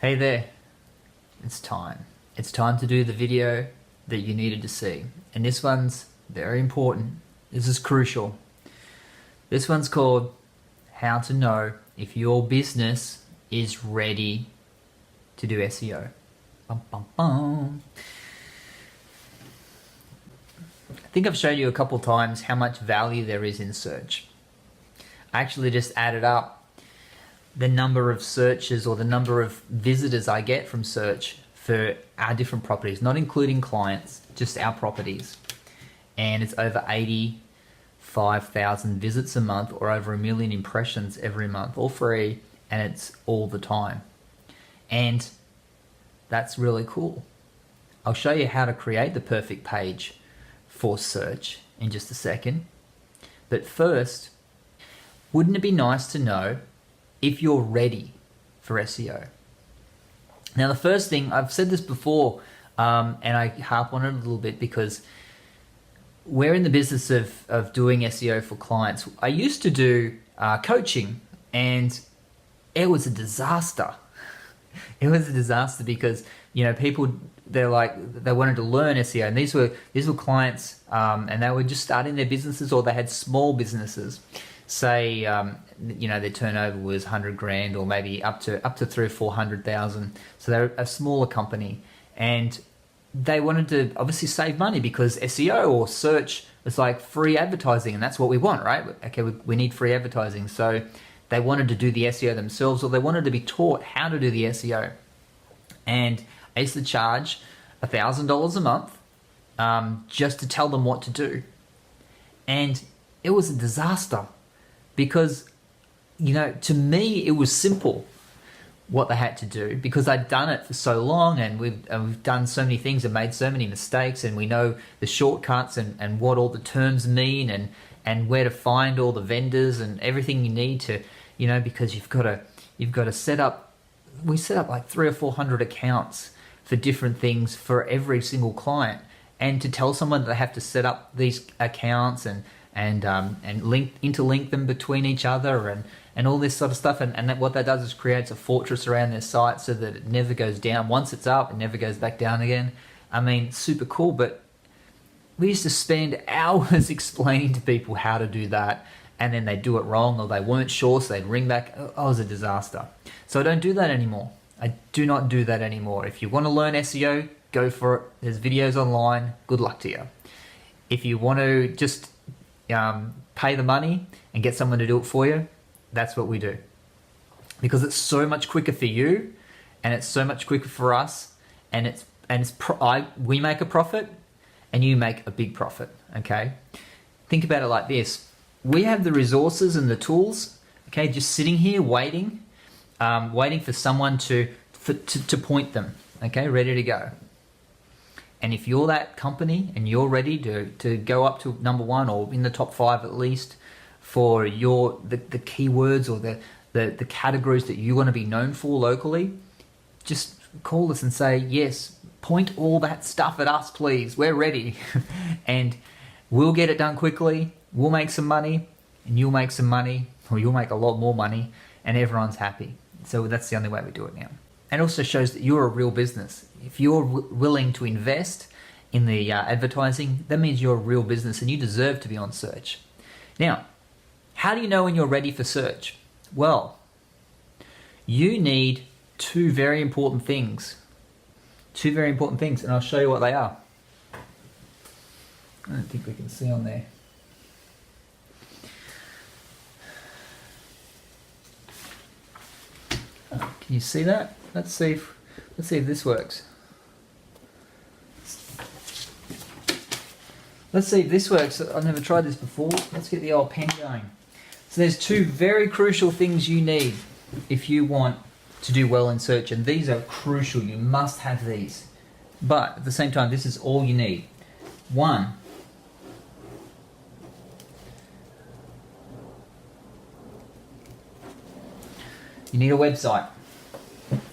Hey there, it's time. It's time to do the video that you needed to see. And this one's very important. This is crucial. This one's called How to Know If Your Business is Ready to Do SEO. Bum, bum, bum. I think I've showed you a couple times how much value there is in search. I actually just added up the number of searches or the number of visitors I get from search for our different properties, not including clients, just our properties. And it's over 85,000 visits a month or over 1 million impressions every month, all free, and it's all the time. And that's really cool. I'll show you how to create the perfect page for search in just a second. But first, wouldn't it be nice to know if you're ready for SEO? Now, the first thing, I've said this before, and I harp on it a little bit because we're in the business of doing SEO for clients. I used to do coaching, and it was a disaster. It was a disaster because, people, they wanted to learn SEO, and these were clients, and they were just starting their businesses, or they had small businesses. Say, their turnover was 100 grand or maybe up to 300,000 or 400,000. So they're a smaller company, and they wanted to obviously save money because SEO or search is like free advertising, and that's what we want, right? Okay, we need free advertising. So they wanted to do the SEO themselves, or they wanted to be taught how to do the SEO. And I used to charge $1,000 a month just to tell them what to do. And it was a disaster. Because, to me, it was simple what they had to do because I'd done it for so long, and we've done so many things and made so many mistakes, and we know the shortcuts and what all the terms mean and where to find all the vendors and everything you need to, because you've got to set up. We set up like 300 or 400 accounts for different things for every single client, and to tell someone that they have to set up these accounts and interlink them between each other and all this sort of stuff, and what that does is creates a fortress around their site so that it never goes down. Once it's up, it never goes back down again. I mean, super cool, but we used to spend hours explaining to people how to do that, and then they'd do it wrong, or they weren't sure, so they'd ring back. Oh, it was a disaster. So I don't do that anymore. I do not do that anymore. If you want to learn SEO, go for it. There's videos online. Good luck to you. If you want to just pay the money and get someone to do it for you, that's what we do, because it's so much quicker for you, and it's so much quicker for us, and we make a profit and you make a big profit. Okay, think about it like this: we have the resources and the tools, okay, just sitting here waiting for someone to point them, okay, ready to go. And if you're that company and you're ready to go up to number one or in the top 5 at least for the keywords or the categories that you want to be known for locally, just call us and say, yes, point all that stuff at us, please. We're ready. And we'll get it done quickly. We'll make some money, and you'll make some money, or you'll make a lot more money, and everyone's happy. So that's the only way we do it now. And it also shows that you're a real business. If you're willing to invest in the advertising, that means you're a real business and you deserve to be on search. Now, how do you know when you're ready for search? Well, you need two very important things. And I'll show you what they are. I don't think we can see on there. Oh, can you see that? Let's see if this works. Let's see if this works. I've never tried this before. Let's get the old pen going. So there's two very crucial things you need if you want to do well in search, and these are crucial. You must have these. But at the same time, this is all you need. One, you need a website.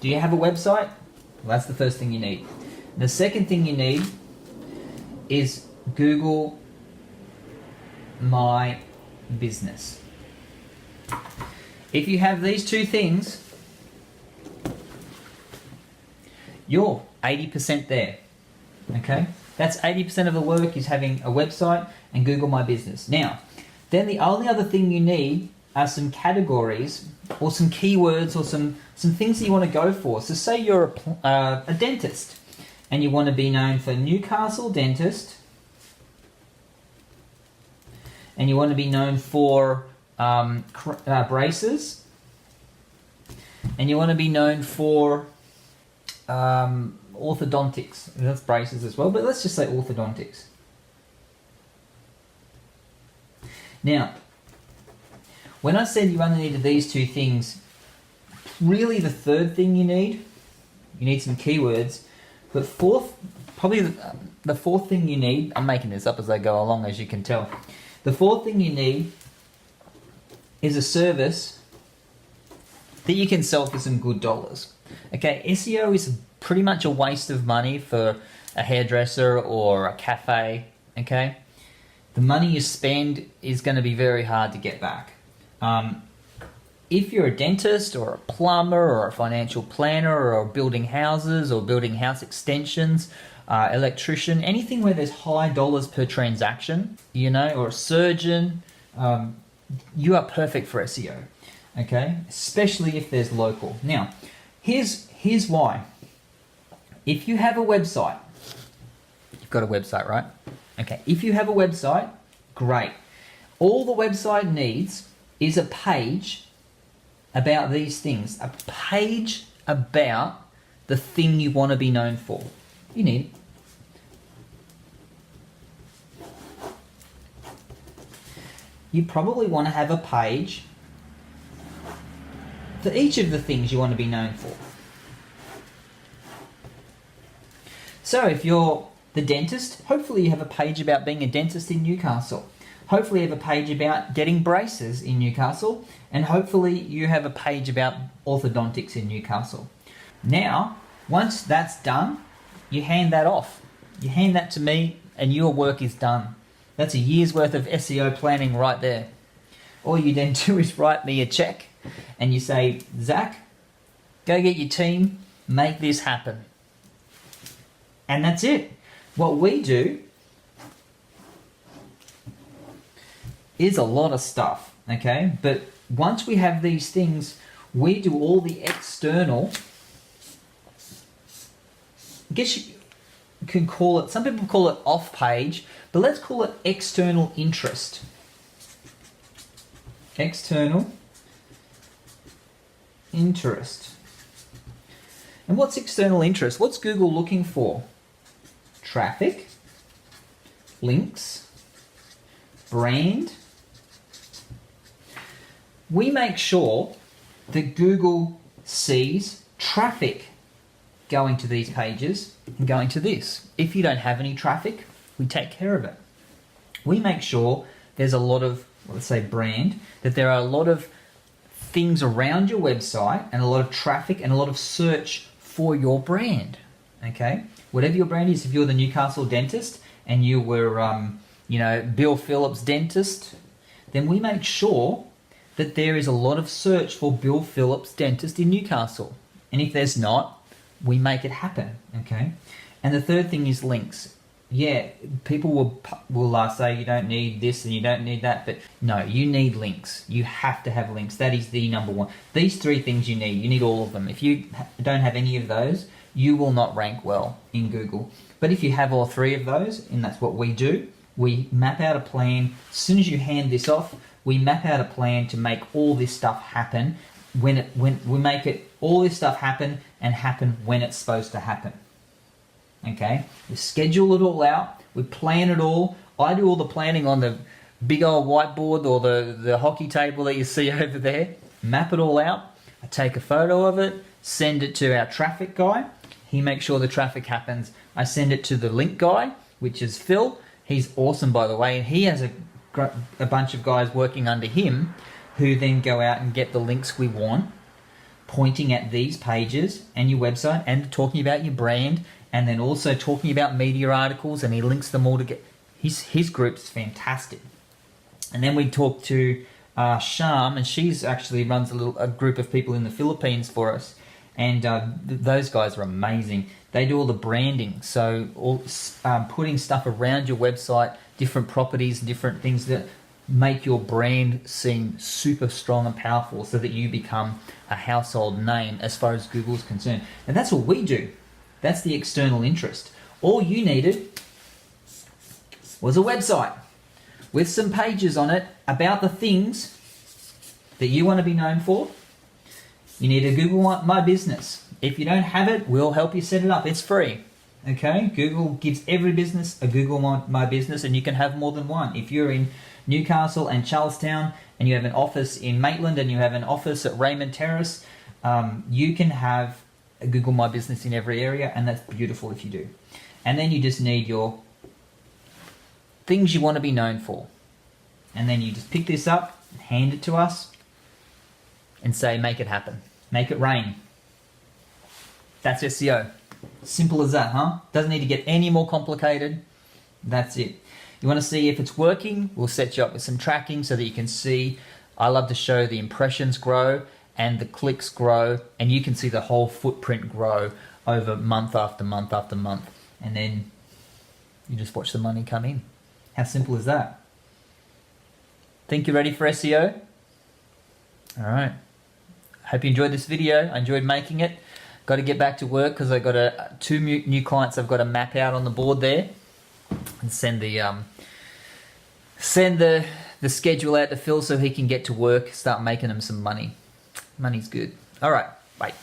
Do you have a website? Well, that's the first thing you need. The second thing you need is Google My Business. If you have these two things, you're 80% there. Okay, that's 80% of the work, is having a website and Google My Business. Now, then the only other thing you need are some categories or some keywords or some things that you want to go for. So say you're a dentist and you want to be known for Newcastle dentist, and you want to be known for braces, and you want to be known for orthodontics. That's braces as well, but let's just say orthodontics. Now, when I said you only needed these two things, really the third thing you need some keywords, but probably the fourth thing you need, I'm making this up as I go along, as you can tell. The fourth thing you need is a service that you can sell for some good dollars. Okay, SEO is pretty much a waste of money for a hairdresser or a cafe, okay? The money you spend is going to be very hard to get back. If you're a dentist or a plumber or a financial planner or building houses or building house extensions, electrician, anything where there's high dollars per transaction, or a surgeon, you are perfect for SEO, okay? Especially if there's local. Now, here's why. If you have a website, you've got a website, right? Okay, if you have a website, great. All the website needs is a page about these things, a page about the thing you want to be known for. You need you probably want to have a page for each of the things you want to be known for. So if you're the dentist, hopefully you have a page about being a dentist in Newcastle. Hopefully you have a page about getting braces in Newcastle, and hopefully you have a page about orthodontics in Newcastle. Now, once that's done, you hand that off. You hand that to me and your work is done. That's a year's worth of SEO planning right there. All you then do is write me a check and you say, Zach, go get your team, make this happen. And that's it. What we do is a lot of stuff, okay? But once we have these things, we do all the external, I guess you can call it, some people call it off page, but let's call it external interest. External interest. And what's external interest? What's Google looking for? Traffic, links, brand. We make sure that Google sees traffic going to these pages and going to this. If you don't have any traffic, we take care of it. We make sure there's a lot of, let's say brand, that there are a lot of things around your website and a lot of traffic and a lot of search for your brand, okay? Whatever your brand is, if you're the Newcastle dentist and you were, Bill Phillips dentist, then we make sure that there is a lot of search for Bill Phillips dentist in Newcastle. And if there's not, we make it happen, okay? And the third thing is links. Yeah, people will say you don't need this and you don't need that, but no, you need links. You have to have links. That is the number one. These three things you need. You need all of them. If you don't have any of those, you will not rank well in Google. But if you have all three of those, and that's what we do, we map out a plan. As soon as you hand this off, we map out a plan to make all this stuff happen. When we make it all this stuff happen and happen when it's supposed to happen. Okay, we schedule it all out, we plan it all. I do all the planning on the big old whiteboard or the hockey table that you see over there. Map it all out. I take a photo of it, send it to our traffic guy. He makes sure the traffic happens. I send it to the link guy, which is Phil. He's awesome, by the way, and he has a bunch of guys working under him who then go out and get the links we want, pointing at these pages and your website and talking about your brand, and then also talking about media articles, and he links them all together. His group's fantastic. And then we talk to Sham, and she's actually runs a group of people in the Philippines for us, And those guys are amazing. They do all the branding, so putting stuff around your website, different properties, different things that make your brand seem super strong and powerful, so that you become a household name as far as Google's concerned. And that's what we do. That's the external interest. All you needed was a website with some pages on it about the things that you want to be known for. You need a Google My Business. If you don't have it, we'll help you set it up. It's free. Okay? Google gives every business a Google My Business, and you can have more than one. If you're in Newcastle and Charlestown, and you have an office in Maitland, and you have an office at Raymond Terrace, you can have a Google My Business in every area, and that's beautiful if you do. And then you just need your things you want to be known for. And then you just pick this up, hand it to us, and say, make it happen. Make it rain. That's SEO. Simple as that, huh? Doesn't need to get any more complicated. That's it. You want to see if it's working? We'll set you up with some tracking so that you can see. I love to show the impressions grow and the clicks grow, and you can see the whole footprint grow over month after month after month. And then you just watch the money come in. How simple is that? Think you're ready for SEO? All right. Hope you enjoyed this video. I enjoyed making it. Got to get back to work because I've got two new clients I've got to map out on the board there and send the schedule out to Phil so he can get to work, start making him some money. Money's good. All right. Bye.